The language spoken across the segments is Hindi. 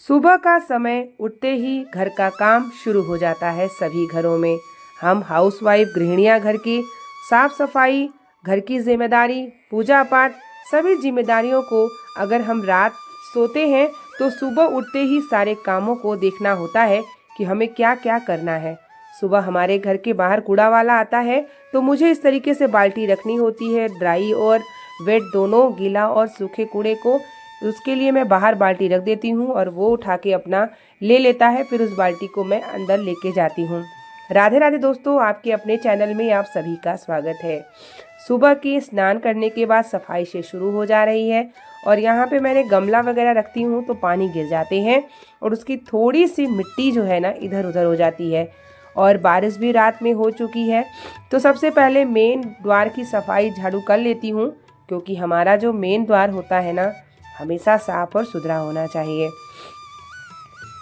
सुबह का समय उठते ही घर का काम शुरू हो जाता है सभी घरों में। हम हाउसवाइफ गृहिणियां घर की साफ सफाई, घर की जिम्मेदारी, पूजा पाठ, सभी जिम्मेदारियों को अगर हम रात सोते हैं तो सुबह उठते ही सारे कामों को देखना होता है कि हमें क्या क्या करना है। सुबह हमारे घर के बाहर कूड़ा वाला आता है तो मुझे इस तरीके से बाल्टी रखनी होती है, ड्राई और वेट दोनों, गीला और सूखे कूड़े को। उसके लिए मैं बाहर बाल्टी रख देती हूँ और वो उठा के अपना ले लेता है, फिर उस बाल्टी को मैं अंदर लेके जाती हूँ। राधे राधे दोस्तों, आपके अपने चैनल में आप सभी का स्वागत है। सुबह की स्नान करने के बाद सफाई से शुरू हो जा रही है और यहाँ पे मैंने गमला वगैरह रखती हूँ तो पानी गिर जाते हैं और उसकी थोड़ी सी मिट्टी जो है ना इधर उधर हो जाती है। और बारिश भी रात में हो चुकी है तो सबसे पहले मेन द्वार की सफाई झाड़ू कर लेती हूँ, क्योंकि हमारा जो मेन द्वार होता है ना हमेशा साफ और सुथरा होना चाहिए।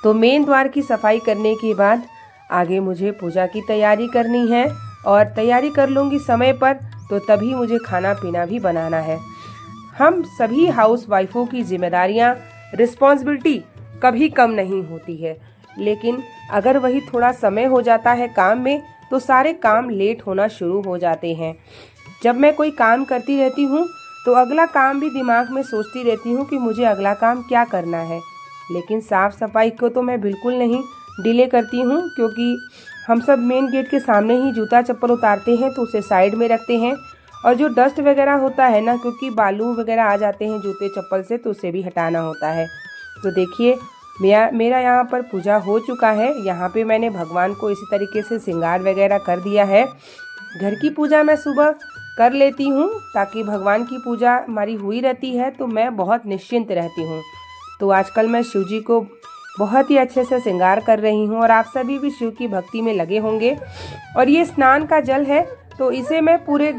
तो मेन द्वार की सफाई करने के बाद आगे मुझे पूजा की तैयारी करनी है और तैयारी कर लूँगी समय पर तो तभी मुझे खाना पीना भी बनाना है। हम सभी हाउस वाइफों की जिम्मेदारियाँ, रिस्पॉन्सिबिलिटी कभी कम नहीं होती है, लेकिन अगर वही थोड़ा समय हो जाता है काम में तो सारे काम लेट होना शुरू हो जाते हैं। जब मैं कोई काम करती रहती हूँ तो अगला काम भी दिमाग में सोचती रहती हूँ कि मुझे अगला काम क्या करना है, लेकिन साफ़ सफाई को तो मैं बिल्कुल नहीं डिले करती हूँ, क्योंकि हम सब मेन गेट के सामने ही जूता चप्पल उतारते हैं तो उसे साइड में रखते हैं। और जो डस्ट वगैरह होता है ना, क्योंकि बालू वगैरह आ जाते हैं जूते चप्पल से, तो उसे भी हटाना होता है। तो देखिए मेरा यहाँ पर पूजा हो चुका है। यहाँ पे मैंने भगवान को इसी तरीके से श्रृंगार वगैरह कर दिया है। घर की पूजा मैं सुबह कर लेती हूँ ताकि भगवान की पूजा हमारी हुई रहती है तो मैं बहुत निश्चिंत रहती हूँ। तो आजकल मैं शिव जी को बहुत ही अच्छे से श्रृंगार कर रही हूँ और आप सभी भी शिव की भक्ति में लगे होंगे। और ये स्नान का जल है तो इसे मैं पूरे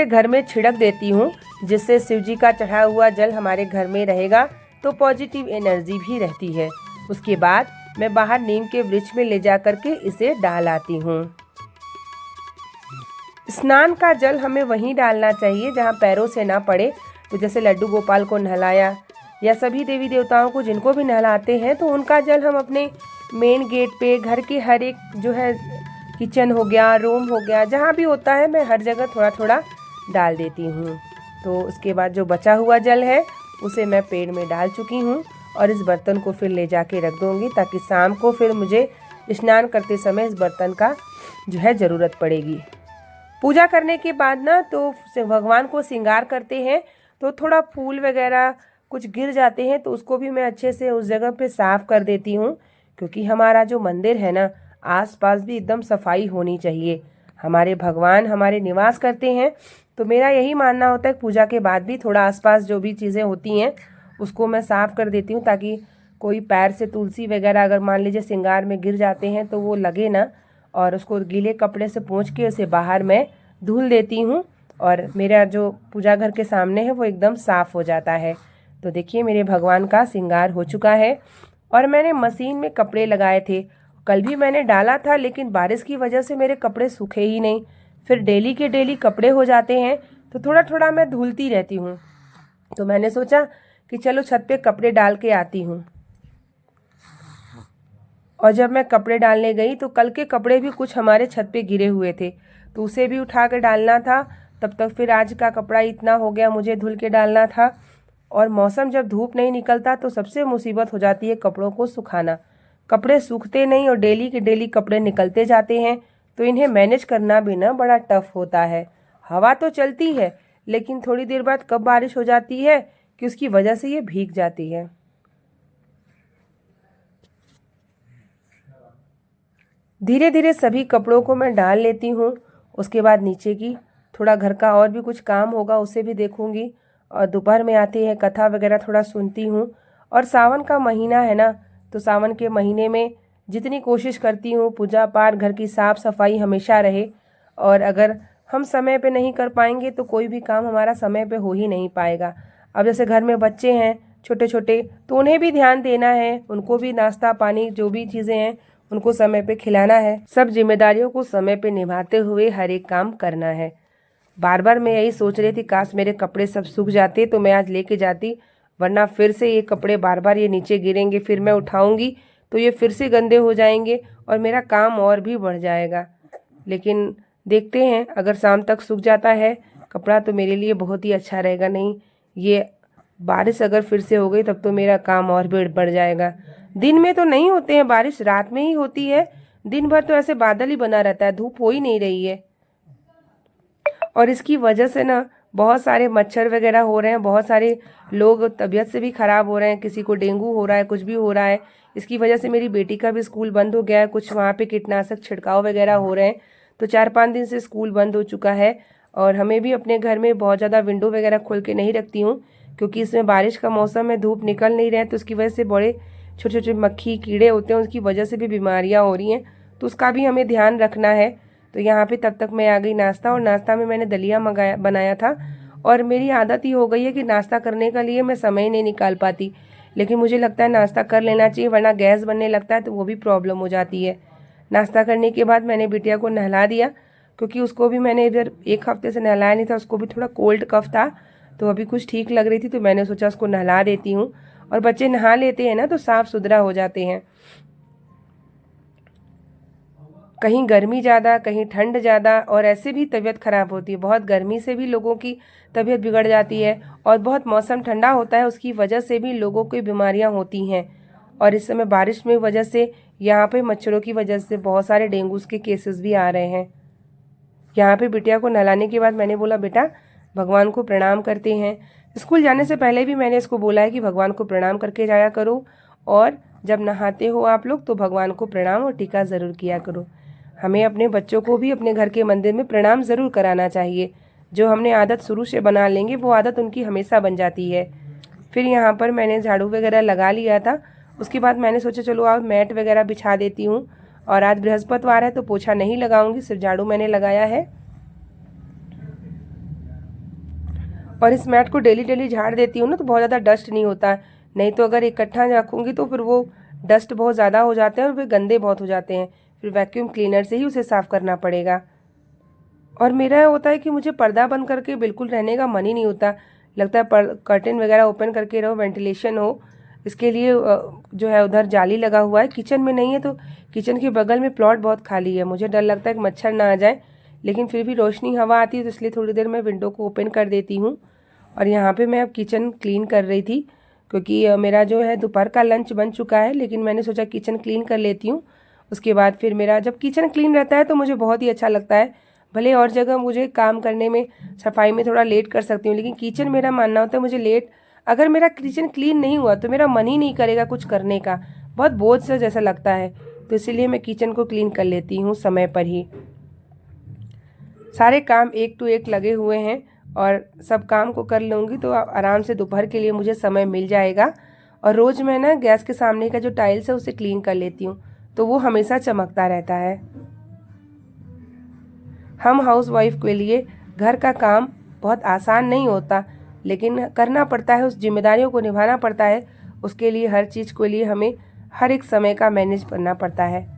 घर में छिड़क देती हूँ, जिससे शिव जी का चढ़ा हुआ जल हमारे घर में रहेगा तो पॉजिटिव एनर्जी भी रहती है। उसके बाद मैं बाहर नीम के वृक्ष में ले जा करके इसे डाल आती हूँ। स्नान का जल हमें वहीं डालना चाहिए जहाँ पैरों से ना पड़े। तो जैसे लड्डू गोपाल को नहलाया या सभी देवी देवताओं को जिनको भी नहलाते हैं तो उनका जल हम अपने मेन गेट पे, घर के हर एक जो है किचन हो गया, रूम हो गया, जहाँ भी होता है मैं हर जगह थोड़ा थोड़ा डाल देती हूँ। तो उसके बाद जो बचा हुआ जल है उसे मैं पेड़ में डाल चुकी हूँ और इस बर्तन को फिर ले जाके रख दूँगी ताकि शाम को फिर मुझे स्नान करते समय इस बर्तन का जो है ज़रूरत पड़ेगी। पूजा करने के बाद ना तो भगवान को श्रृंगार करते हैं तो थोड़ा फूल वगैरह कुछ गिर जाते हैं तो उसको भी मैं अच्छे से उस जगह पे साफ़ कर देती हूँ, क्योंकि हमारा जो मंदिर है ना आसपास भी एकदम सफाई होनी चाहिए। हमारे भगवान हमारे निवास करते हैं तो मेरा यही मानना होता है पूजा के बाद भी थोड़ा आसपास जो भी चीज़ें होती हैं उसको मैं साफ़ कर देती हूँ, ताकि कोई पैर से तुलसी वगैरह अगर मान लीजिए श्रृंगार में गिर जाते हैं तो वो लगे ना, और उसको गीले कपड़े से पोंछ के उसे बाहर मैं धुल देती हूँ और मेरा जो पूजा घर के सामने है वो एकदम साफ़ हो जाता है। तो देखिए मेरे भगवान का श्रृंगार हो चुका है और मैंने मशीन में कपड़े लगाए थे। कल भी मैंने डाला था लेकिन बारिश की वजह से मेरे कपड़े सूखे ही नहीं, फिर डेली के डेली कपड़े हो जाते हैं तो थोड़ा थोड़ा मैं धुलती रहती हूँ। तो मैंने सोचा कि चलो छत पे कपड़े डाल के आती हूँ। और जब मैं कपड़े डालने गई तो कल के कपड़े भी कुछ हमारे छत पे गिरे हुए थे तो उसे भी उठा कर डालना था। तब तक फिर आज का कपड़ा इतना हो गया, मुझे धुल के डालना था। और मौसम जब धूप नहीं निकलता तो सबसे मुसीबत हो जाती है कपड़ों को सुखाना। कपड़े सूखते नहीं और डेली के डेली कपड़े निकलते जाते हैं तो इन्हें मैनेज करना भी ना बड़ा टफ होता है। हवा तो चलती है लेकिन थोड़ी देर बाद कब बारिश हो जाती है कि उसकी वजह से ये भीग जाती है। धीरे धीरे सभी कपड़ों को मैं डाल लेती हूँ। उसके बाद नीचे की थोड़ा घर का और भी कुछ काम होगा उसे भी देखूँगी और दोपहर में आती है कथा वगैरह थोड़ा सुनती हूँ। और सावन का महीना है ना, तो सावन के महीने में जितनी कोशिश करती हूँ पूजा पाठ, घर की साफ़ सफाई हमेशा रहे। और अगर हम समय पे नहीं कर पाएंगे तो कोई भी काम हमारा समय पे हो ही नहीं पाएगा। अब जैसे घर में बच्चे हैं छोटे छोटे तो उन्हें भी ध्यान देना है, उनको भी नाश्ता पानी जो भी चीज़ें हैं उनको समय पे खिलाना है। सब जिम्मेदारियों को समय पे निभाते हुए हर एक काम करना है। बार बार मैं यही सोच रही थी काश मेरे कपड़े सब सूख जाते तो मैं आज लेके जाती वरना फिर से ये कपड़े बार बार ये नीचे गिरेंगे, फिर मैं उठाऊंगी तो ये फिर से गंदे हो जाएंगे और मेरा काम और भी बढ़ जाएगा। लेकिन देखते हैं, अगर शाम तक सूख जाता है कपड़ा तो मेरे लिए बहुत ही अच्छा रहेगा। नहीं, ये बारिश अगर फिर से हो गई तब तो मेरा काम और भी बढ़ जाएगा। दिन में तो नहीं होते हैं बारिश, रात में ही होती है। दिन भर तो ऐसे बादल ही बना रहता है, धूप हो ही नहीं रही है। और इसकी वजह से ना बहुत सारे मच्छर वगैरह हो रहे हैं, बहुत सारे लोग तबीयत से भी ख़राब हो रहे हैं, किसी को डेंगू हो रहा है, कुछ भी हो रहा है। इसकी वजह से मेरी बेटी का भी स्कूल बंद हो गया है, कुछ वहाँ पे कीटनाशक छिड़काव वगैरह हो रहे हैं, तो 4-5 दिन से स्कूल बंद हो चुका है। और हमें भी अपने घर में बहुत ज़्यादा विंडो वगैरह खोल के नहीं रखती हूँ, क्योंकि इसमें बारिश का मौसम है, धूप निकल नहीं रहे हैं, तो उसकी वजह से बड़े छोटे छोटे मक्खी कीड़े होते हैं, उसकी वजह से भी बीमारियाँ हो रही हैं, तो उसका भी हमें ध्यान रखना है। तो यहाँ पे तब तक मैं आ गई नाश्ता, और नाश्ता में मैंने दलिया बनाया था। और मेरी आदत ही हो गई है कि नाश्ता करने के लिए मैं समय नहीं निकाल पाती, लेकिन मुझे लगता है नाश्ता कर लेना चाहिए, वरना गैस बनने लगता है तो वो भी प्रॉब्लम हो जाती है। नाश्ता करने के बाद मैंने बिटिया को नहला दिया, क्योंकि उसको भी मैंने इधर 1 हफ्ते से नहलाया नहीं था, उसको भी थोड़ा कोल्ड कफ था, तो अभी कुछ ठीक लग रही थी, तो मैंने सोचा उसको नहला देती हूँ। और बच्चे नहा लेते हैं ना तो साफ़ सुथरा हो जाते हैं। कहीं गर्मी ज़्यादा, कहीं ठंड ज़्यादा, और ऐसे भी तबीयत ख़राब होती है। बहुत गर्मी से भी लोगों की तबीयत बिगड़ जाती है, और बहुत मौसम ठंडा होता है, उसकी वजह से भी लोगों को बीमारियां होती हैं। और इस समय बारिश में वजह से यहाँ पे मच्छरों की वजह से बहुत सारे डेंगू के केसेस भी आ रहे हैं। यहाँ पे बिटिया को नहलाने के बाद मैंने बोला, बेटा भगवान को प्रणाम करते हैं। स्कूल जाने से पहले भी मैंने इसको बोला है कि भगवान को प्रणाम करके जाया करो, और जब नहाते हो आप लोग तो भगवान को प्रणाम और टीका ज़रूर किया करो। हमें अपने बच्चों को भी अपने घर के मंदिर में प्रणाम ज़रूर कराना चाहिए। जो हमने आदत शुरू से बना लेंगे वो आदत उनकी हमेशा बन जाती है। फिर यहाँ पर मैंने झाड़ू वगैरह लगा लिया था, उसके बाद मैंने सोचा चलो आज मैट वगैरह बिछा देती हूँ। और आज बृहस्पतिवार है तो पोछा नहीं लगाऊंगी, सिर्फ झाड़ू मैंने लगाया है। और इस मैट को डेली डेली झाड़ देती हूँ ना तो बहुत ज़्यादा डस्ट नहीं होता। नहीं तो अगर इकट्ठा रखूँगी तो फिर वो डस्ट बहुत ज़्यादा हो जाते हैं और वे गंदे बहुत हो जाते हैं, फिर वैक्यूम क्लीनर से ही उसे साफ़ करना पड़ेगा। और मेरा होता है कि मुझे पर्दा बंद करके बिल्कुल रहने का मन ही नहीं होता, लगता है कर्टेन वगैरह ओपन करके रहो, वेंटिलेशन हो। इसके लिए जो है उधर जाली लगा हुआ है, किचन में नहीं है, तो किचन के बगल में प्लॉट बहुत खाली है, मुझे डर लगता है कि मच्छर ना आ जाए, लेकिन फिर भी रोशनी हवा आती है तो इसलिए थोड़ी देर मैं विंडो को ओपन कर देती हूँ। और यहाँ पे मैं अब किचन क्लीन कर रही थी, क्योंकि मेरा जो है दोपहर का लंच बन चुका है, लेकिन मैंने सोचा किचन क्लीन कर लेती हूँ। उसके बाद फिर मेरा जब किचन क्लीन रहता है तो मुझे बहुत ही अच्छा लगता है। भले और जगह मुझे काम करने में, सफाई में थोड़ा लेट कर सकती हूँ, लेकिन किचन मेरा मानना होता है मुझे लेट, अगर मेरा किचन क्लीन नहीं हुआ तो मेरा मन ही नहीं करेगा कुछ करने का, बहुत बोझ सा जैसा लगता है। तो इसीलिए मैं किचन को क्लीन कर लेती हूँ समय पर ही। सारे काम एक टू एक लगे हुए हैं, और सब काम को कर लूँगी तो आराम से दोपहर के लिए मुझे समय मिल जाएगा। और रोज़ मैं ना गैस के सामने का जो टाइल्स है उसे क्लीन कर लेती हूँ, तो वो हमेशा चमकता रहता है। हम हाउसवाइफ के लिए घर का काम बहुत आसान नहीं होता, लेकिन करना पड़ता है, उस जिम्मेदारियों को निभाना पड़ता है। उसके लिए हर चीज़ के लिए हमें हर एक समय का मैनेज करना पड़ता है।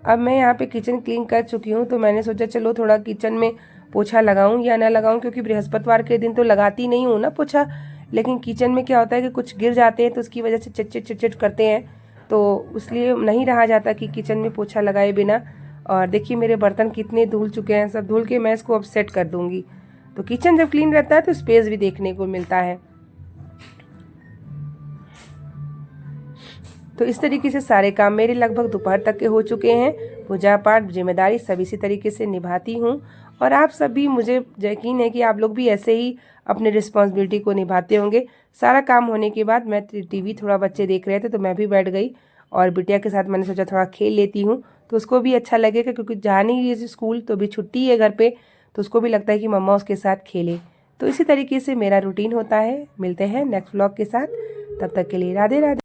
अब मैं यहाँ पे किचन क्लीन कर चुकी हूँ, तो मैंने सोचा चलो थोड़ा किचन में पोछा लगाऊं या ना लगाऊं, क्योंकि बृहस्पतिवार के दिन तो लगाती नहीं हूँ ना पोछा, लेकिन किचन में क्या होता है कि कुछ गिर जाते हैं तो उसकी वजह से चिटचिट चिटचिट करते हैं, तो इसलिए नहीं रहा जाता कि किचन में पोछा लगाए बिना। और देखिए मेरे बर्तन कितने धुल चुके हैं, सब धुल के मैं इसको अब सेट कर दूँगी। तो किचन जब क्लीन रहता है तो स्पेस भी देखने को मिलता है। तो इस तरीके से सारे काम मेरे लगभग दोपहर तक के हो चुके हैं। पूजा पाठ जिम्मेदारी सब इसी तरीके से निभाती हूँ, और आप सब भी, मुझे यकीन है कि आप लोग भी ऐसे ही अपने रिस्पॉन्सिबिलिटी को निभाते होंगे। सारा काम होने के बाद मैं टीवी, थोड़ा बच्चे देख रहे थे तो मैं भी बैठ गई, और बिटिया के साथ मैंने सोचा थोड़ा खेल लेती हूँ, तो उसको भी अच्छा लगेगा, क्योंकि जा नहीं रही स्कूल तो भी छुट्टी है घर पे, तो उसको भी लगता है कि मम्मा उसके साथ खेले। तो इसी तरीके से मेरा रूटीन होता है। मिलते हैं नेक्स्ट व्लॉग के साथ, तब तक के लिए राधे राधे।